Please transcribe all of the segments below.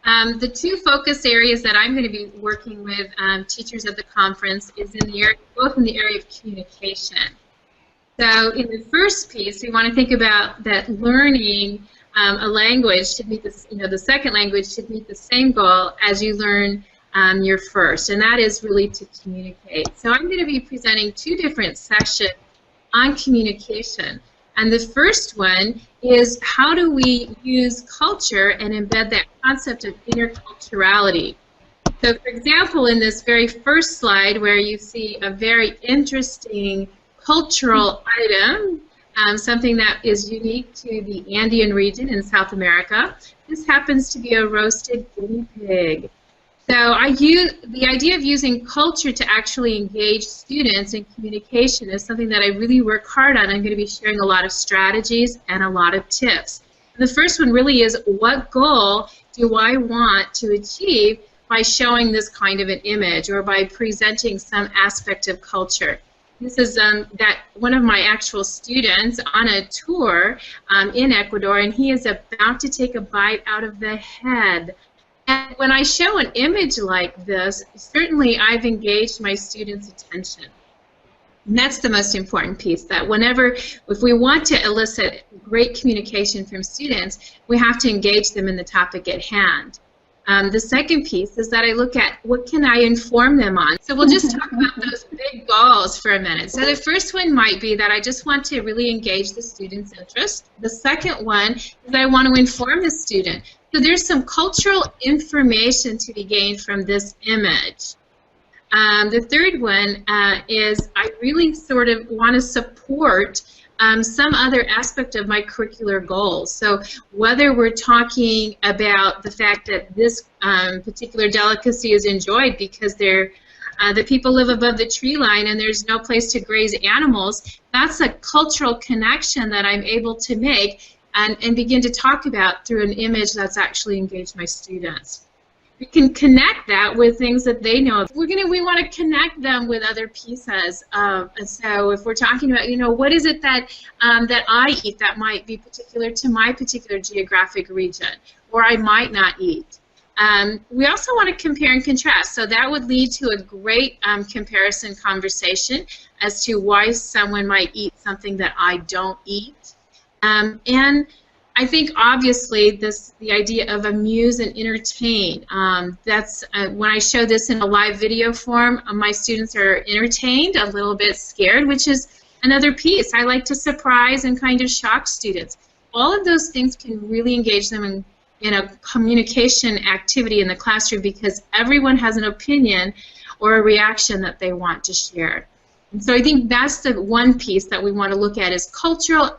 The two focus areas that I'm going to be working with teachers at the conference is in the area, both in the area of communication. So in the first piece, we want to think about that learning a language should meet this, the second language should meet the same goal as you learn your first, and that is really to communicate. So I'm going to be presenting two different sessions on communication. And the first one is how do we use culture and embed that concept of interculturality. So for example, in this very first slide where you see a very interesting cultural item, something that is unique to the Andean region in South America, this happens to be a roasted guinea pig. So the idea of using culture to actually engage students in communication is something that I really work hard on. I'm going to be sharing a lot of strategies and a lot of tips. And the first one really is, what goal do I want to achieve by showing this kind of an image or by presenting some aspect of culture? This is that one of my actual students on a tour in Ecuador, and he is about to take a bite out of the head. And when I show an image like this, certainly I've engaged my students' attention. And that's the most important piece, that if we want to elicit great communication from students, we have to engage them in the topic at hand. The second piece is that I look at what can I inform them on. So we'll just talk about those big goals for a minute. So the first one might be that I just want to really engage the student's interest. The second one is that I want to inform the student. So there's some cultural information to be gained from this image. The third one is I really sort of want to support some other aspect of my curricular goals. So whether we're talking about the fact that this particular delicacy is enjoyed because the people live above the tree line and there's no place to graze animals, that's a cultural connection that I'm able to make and begin to talk about through an image that's actually engaged my students. We can connect that with things that they know. We want to connect them with other pieces. So if we're talking about, what is it that that I eat that might be particular to my particular geographic region, or I might not eat. We also want to compare and contrast. So that would lead to a great comparison conversation as to why someone might eat something that I don't eat. And I think obviously the idea of amuse and entertain, that's when I show this in a live video form, my students are entertained, a little bit scared, which is another piece. I like to surprise and kind of shock students. All of those things can really engage them in a communication activity in the classroom because everyone has an opinion or a reaction that they want to share. And so I think that's the one piece that we want to look at is cultural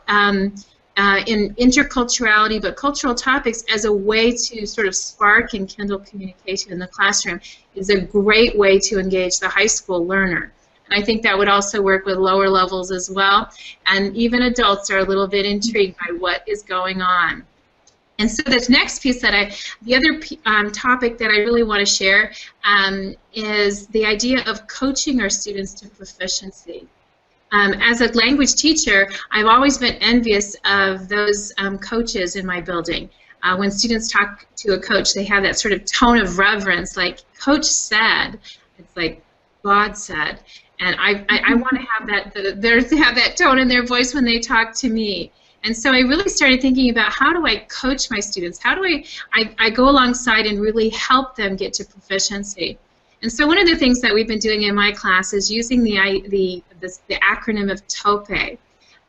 in interculturality, but cultural topics as a way to sort of spark and kindle communication in the classroom is a great way to engage the high school learner. And I think that would also work with lower levels as well, and even adults are a little bit intrigued by what is going on. And so this next piece the other topic that I really want to share is the idea of coaching our students to proficiency. As a language teacher, I've always been envious of those coaches in my building. When students talk to a coach, they have that sort of tone of reverence, like Coach said. It's like God said, and I want to have that tone in their voice when they talk to me. And so I really started thinking about how do I coach my students? How do I go alongside and really help them get to proficiency? And so one of the things that we've been doing in my class is using the acronym of TOPE.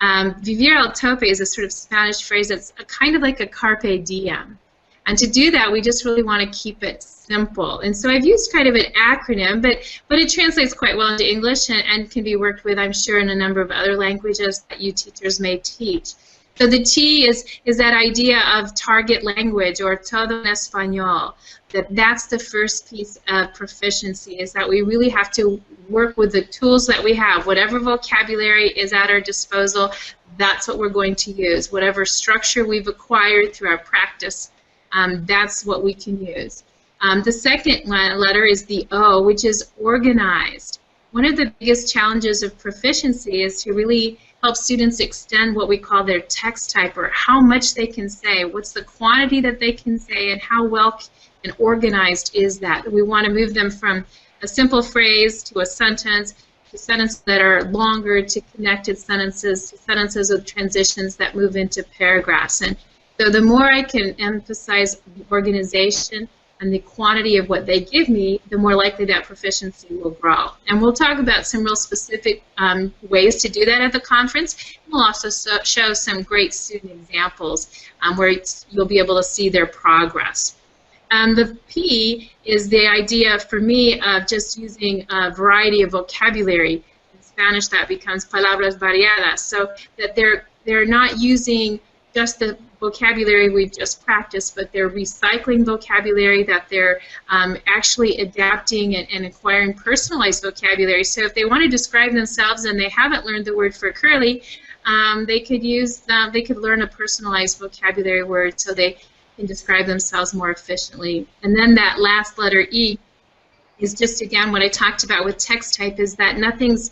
Vivir al tope is a sort of Spanish phrase that's kind of like a carpe diem. And to do that, we just really want to keep it simple. And so I've used kind of an acronym, but it translates quite well into English and can be worked with, I'm sure, in a number of other languages that you teachers may teach. So the T is that idea of target language, or todo en español. That's the first piece of proficiency, is that we really have to work with the tools that we have. Whatever vocabulary is at our disposal, that's what we're going to use. Whatever structure we've acquired through our practice, that's what we can use. The second letter is the O, which is organized. One of the biggest challenges of proficiency is to really help students extend what we call their text type, or how much they can say, what's the quantity that they can say, and how well and organized is that. We want to move them from a simple phrase to a sentence, to sentences that are longer, to connected sentences, to sentences with transitions that move into paragraphs. And so the more I can emphasize organization and the quantity of what they give me, the more likely that proficiency will grow. And we'll talk about some real specific ways to do that at the conference. We'll also show some great student examples where you'll be able to see their progress. The P is the idea for me of just using a variety of vocabulary. In Spanish that becomes palabras variadas, so that they're not using just the vocabulary we've just practiced, but they're recycling vocabulary, that they're actually adapting and acquiring personalized vocabulary. So if they want to describe themselves and they haven't learned the word for curly, they could learn a personalized vocabulary word so they can describe themselves more efficiently. And then that last letter E is just, again, what I talked about with text type, is that nothing's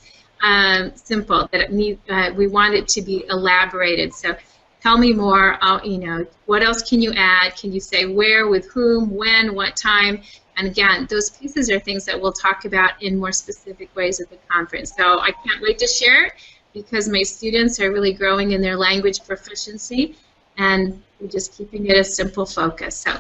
simple, that we want it to be elaborated. So tell me more, you know, what else can you add? Can you say where, with whom, when, what time? And again, those pieces are things that we'll talk about in more specific ways at the conference. So I can't wait to share it, because my students are really growing in their language proficiency, and we're just keeping it a simple focus. So